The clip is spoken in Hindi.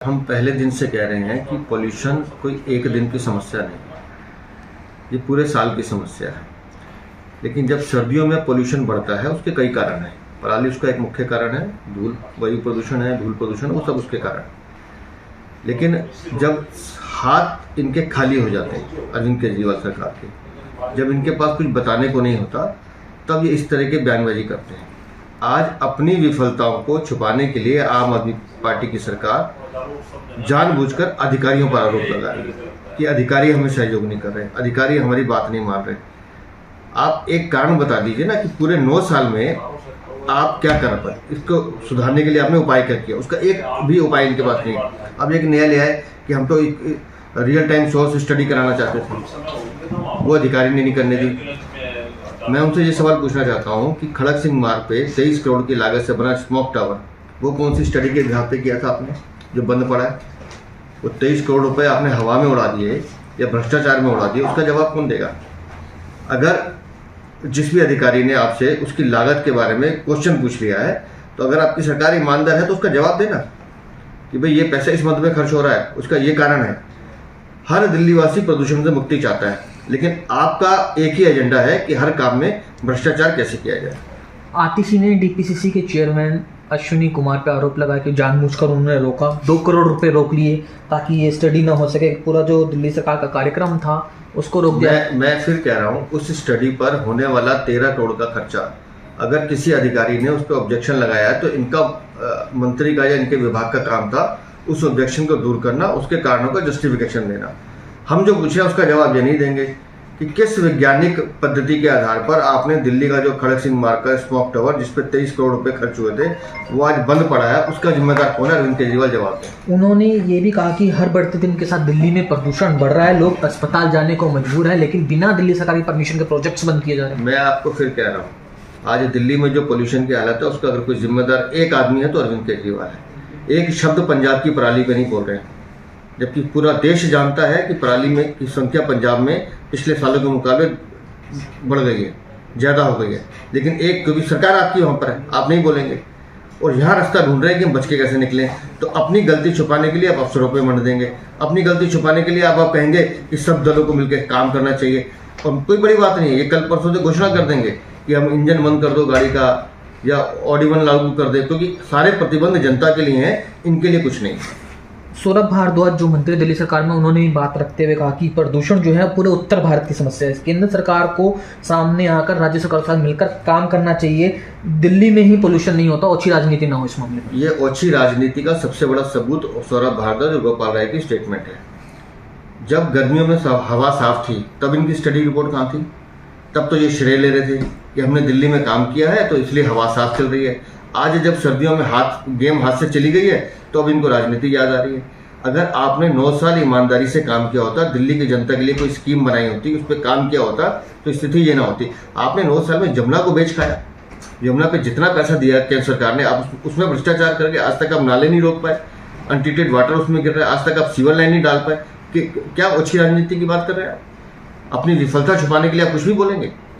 हम पहले दिन से कह रहे हैं कि पोल्यूशन कोई एक दिन की समस्या नहीं है, ये पूरे साल की समस्या है। लेकिन जब सर्दियों में पोल्यूशन बढ़ता है उसके कई कारण हैं। पराली उसका एक मुख्य कारण है, धूल वायु प्रदूषण है, धूल प्रदूषण, वो सब उसके कारण। लेकिन जब हाथ इनके खाली हो जाते हैं अरविंद केजरीवाल सरकार के, जब इनके पास कुछ बताने को नहीं होता, तब ये इस तरह के बयानबाजी करते हैं। आज अपनी विफलताओं को छुपाने के लिए आम आदमी पार्टी की सरकार जानबूझकर अधिकारियों पर आरोप लगा रही है कि अधिकारी हमें सहयोग नहीं कर रहे, अधिकारी हमारी बात नहीं मान रहे। आप एक कारण बता दीजिए ना कि पूरे 9 साल में आप क्या कर पाए, इसको सुधारने के लिए आपने उपाय क्या किया? उसका एक भी उपाय इनके पास नहीं। अब एक नया लिया है कि हम तो रियल टाइम सोर्स स्टडी कराना चाहते थे, वो अधिकारी ने नहीं करने दी। मैं उनसे ये सवाल पूछना चाहता हूँ कि खड़क सिंह मार्ग पे 23 करोड़ की लागत से बना स्मोक टावर, वो कौन सी स्टडी के आधार पे किया था आपने, जो बंद पड़ा है? वो 23 करोड़ रुपए आपने हवा में उड़ा दिए या भ्रष्टाचार में उड़ा दिए, उसका जवाब कौन देगा? अगर जिस भी अधिकारी ने आपसे उसकी लागत के बारे में क्वेश्चन पूछ लिया है, तो अगर आपकी सरकार ईमानदार है तो उसका जवाब देना कि भाई ये पैसा इस मंथ में खर्च हो रहा है, उसका ये कारण है। हर दिल्ली वासी प्रदूषण से मुक्ति चाहता है, लेकिन आपका एक ही एजेंडा है कि हर काम में भ्रष्टाचार कैसे किया जाए। आरटीसी ने डीपीसीसी के चेयरमैन अश्विनी कुमार पर आरोप लगाया कि जानबूझकर उन्होंने रोका, 2 करोड़ रुपए रोक लिए ताकि ये स्टडी ना हो सके। पूरा जो दिल्ली सरकार का कार्यक्रम था उसको रोक दिया। मैं फिर कह रहा हूँ, उस स्टडी पर होने वाला 13 करोड़ का खर्चा अगर किसी अधिकारी ने उस पर ऑब्जेक्शन लगाया है तो इनका मंत्री का या इनके विभाग का काम था उस ऑब्जेक्शन को दूर करना, उसके कारणों का जस्टिफिकेशन देना। हम जो पूछे उसका जवाब ये नहीं देंगे कि किस वैज्ञानिक पद्धति के आधार पर आपने दिल्ली का जो खड़क सिंह मार्ग का स्मोक टावर जिस पर 23 करोड़ रुपए खर्च हुए थे वो आज बंद पड़ा है, उसका जिम्मेदार कौन है? अरविंद केजरीवाल जवाब दें। उन्होंने ये भी कहा कि हर बढ़ते दिन के साथ दिल्ली में प्रदूषण बढ़ रहा है, लोग अस्पताल जाने को मजबूर है, लेकिन बिना दिल्ली सरकार की परमिशन के प्रोजेक्ट्स बंद किए जा रहे हैं। मैं आपको फिर कह रहा हूँ, आज दिल्ली में जो पोल्यूशन की हालत है उसका अगर कोई जिम्मेदार एक आदमी है तो अरविंद केजरीवाल है। एक शब्द पंजाब की पराली पे नहीं बोल रहे हैं, जबकि पूरा देश जानता है कि पराली में की संख्या पंजाब में पिछले सालों के मुकाबले बढ़ गई है, ज़्यादा हो गई है। लेकिन एक क्योंकि सरकार आपकी वहाँ पर है, आप नहीं बोलेंगे और यहाँ रास्ता ढूंढ रहे हैं कि हम बच के कैसे निकलें। तो अपनी गलती छुपाने के लिए आप अफसरों पे मंड देंगे, अपनी गलती छुपाने के लिए आप कहेंगे कि सब दलों को मिलकर काम करना चाहिए। और कोई बड़ी बात नहीं है, ये कल परसों से घोषणा कर देंगे कि हम इंजन बंद कर दो गाड़ी का या ऑडिबल लागू कर दे, क्योंकि सारे प्रतिबंध जनता के लिए हैं, इनके लिए कुछ नहीं। सौरभ भारद्वाज जो मंत्री दिल्ली सरकार में, उन्होंने बात रखते हुए कहा कि प्रदूषण जो है पूरे उत्तर भारत की समस्या है, केंद्र सरकार को सामने आकर राज्य सरकार के साथ मिलकर काम करना चाहिए। दिल्ली में ही पोल्यूशन नहीं होता, ओछी राजनीति ना हो इस मामले में। ये ओछी राजनीति का सबसे बड़ा सबूत सौरभ भारद्वाज और गोपाल राय की स्टेटमेंट है। जब गर्मियों में हवा साफ थी तब इनकी स्टडी रिपोर्ट कहाँ थी? तब तो ये श्रेय ले रहे थे कि हमने दिल्ली में काम किया है तो इसलिए हवा साफ चल रही है। आज जब सर्दियों में गेम हाथ से चली गई है तो अब इनको राजनीति याद आ रही है। अगर आपने 9 साल ईमानदारी से काम किया होता, दिल्ली की जनता के लिए कोई स्कीम बनाई होती, उस पर काम किया होता, तो स्थिति ये ना होती। आपने 9 साल में जमुना को बेच खाया। जमुना पे जितना पैसा दिया केंद्र सरकार ने, आप उसमें भ्रष्टाचार करके आज तक आप नाले नहीं रोक पाए, अनट्रीटेड वाटर उसमें गिर रहा है, आज तक आप सीवर लाइन नहीं डाल पाए। कि क्या अच्छी राजनीति की बात कर रहे हैं? अपनी विफलता छुपाने के लिए आप कुछ भी बोलेंगे?